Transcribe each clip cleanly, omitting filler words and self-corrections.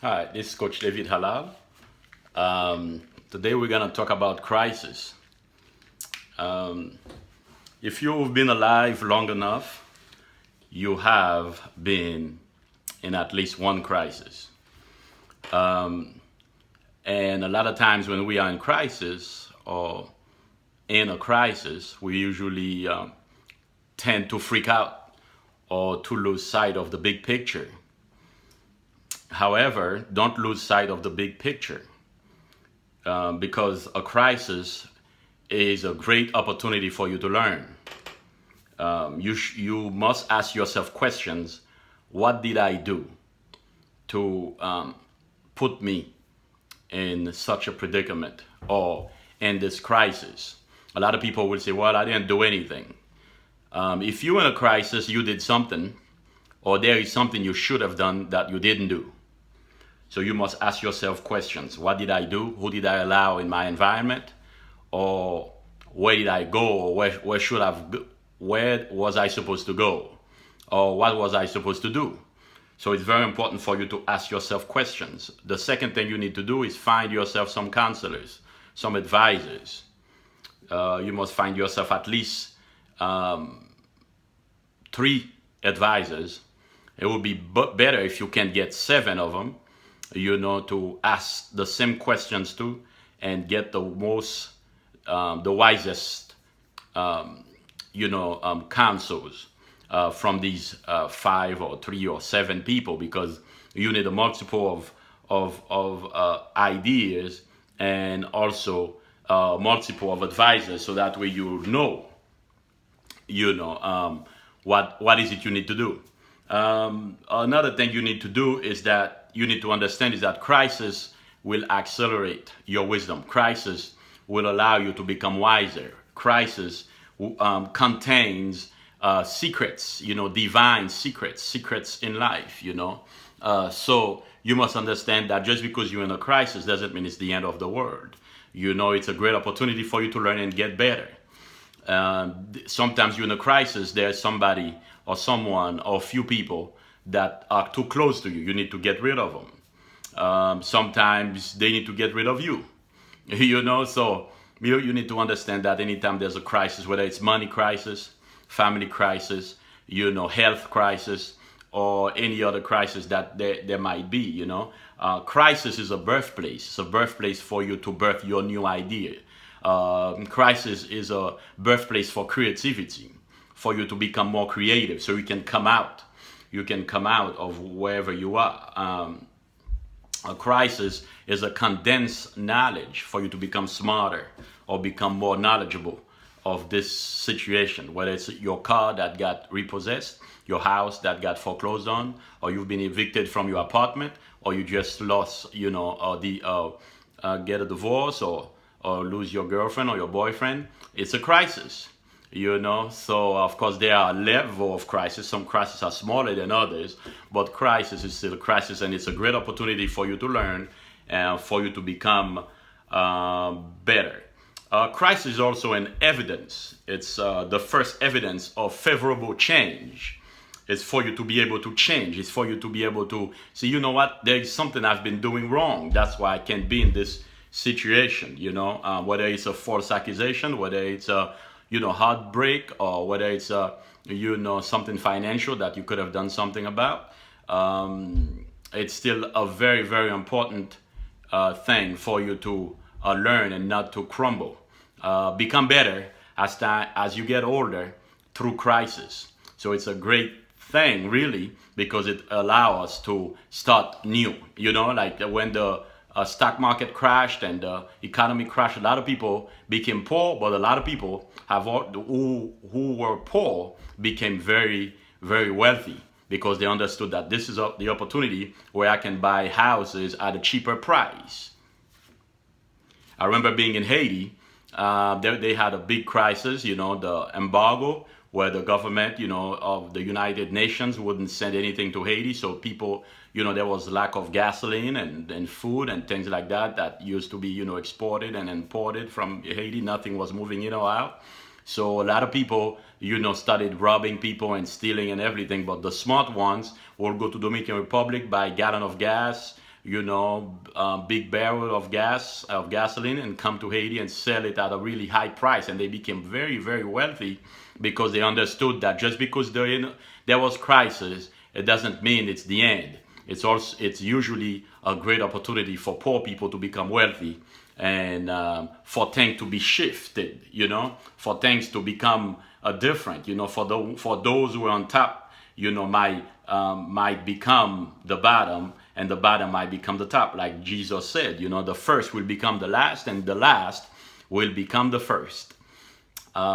Hi, this is Coach David Halal. Today we're going to talk about crisis. Um, if you've been alive long enough, you have been in at least one crisis. Um, and a lot of times when we are in crisis or in a crisis, we usually tend to freak out or to lose sight of the big picture. However, don't lose sight of the big picture because a crisis is a great opportunity for you to learn. You must ask yourself questions. What did I do to put me in such a predicament or in this crisis? A lot of people will say, well, I didn't do anything. If you're in a crisis, you did something, or there is something you should have done that you didn't do. So you must ask yourself questions. What did I do? Who did I allow in my environment? Or where did I go? Or where should I've where was I supposed to go? Or what was I supposed to do? So it's very important for you to ask yourself questions. The second thing you need to do is find yourself some counselors, some advisors. You must find yourself at least three advisors. It would be better if you can get seven of them, to ask the same questions to and get the wisest, counsels from these five or three or seven people, because you need a multiple of ideas and also multiple of advisors, so that way what is it you need to do. Another thing you need to do is that you need to understand is that crisis will accelerate your wisdom. Crisis will allow you to become wiser. Crisis contains secrets, divine secrets in life. So you must understand that just because you're in a crisis doesn't mean it's the end of the world. It's a great opportunity for you to learn and get better. Sometimes you're in a crisis, there's somebody or someone or a few people that are too close to you. You need to get rid of them. Sometimes they need to get rid of you. So you need to understand that anytime there's a crisis, whether it's money crisis, family crisis, health crisis, or any other crisis that there might be. Crisis is a birthplace. It's a birthplace for you to birth your new idea. Crisis is a birthplace for creativity, for you to become more creative, so you can come out. You can come out of wherever you are. A crisis is a condensed knowledge for you to become smarter or become more knowledgeable of this situation, whether it's your car that got repossessed, your house that got foreclosed on, or you've been evicted from your apartment, or you just lost, get a divorce, or lose your girlfriend or your boyfriend. It's a crisis. So of course there are levels of crisis. Some crises are smaller than others, but crisis is still a crisis, and it's a great opportunity for you to learn and for you to become better. Crisis is also an evidence. It's the first evidence of favorable change. It's for you to be able to change. It's for you to be able to say, you know what, there is something I've been doing wrong. That's why I can't be in this situation. Whether it's a false accusation, whether it's a heartbreak, or whether it's something financial that you could have done something about. It's still a very, very important thing for you to learn and not to crumble. Become better as you get older through crisis. So it's a great thing, really, because it allows us to start new. Like when the stock market crashed and the economy crashed, a lot of people became poor, but a lot of people who were poor became very, very wealthy, because they understood that this is the opportunity where I can buy houses at a cheaper price. I remember being in Haiti. They had a big crisis, the embargo, where the government, of the United Nations wouldn't send anything to Haiti. So people, there was lack of gasoline and food and things like that used to be, exported and imported from Haiti. Nothing was moving in or out. So a lot of people, started robbing people and stealing and everything. But the smart ones will go to Dominican Republic, buy a gallon of gas, big barrel of gasoline, and come to Haiti and sell it at a really high price. And they became very, very wealthy because they understood that just because there was crisis, it doesn't mean it's the end. It's usually a great opportunity for poor people to become wealthy, and for things to be shifted, for things to become different, for those who are on top, might become the bottom, and the bottom might become the top, like Jesus said. The first will become the last, and the last will become the first.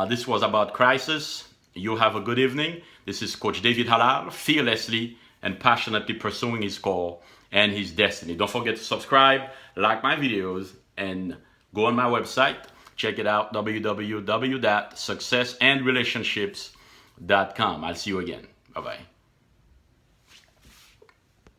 This was about crisis. You have a good evening. This is Coach David Halal, fearlessly and passionately pursuing his call and his destiny. Don't forget to subscribe, like my videos, and go on my website. Check it out, www.successandrelationships.com. I'll see you again. Bye-bye.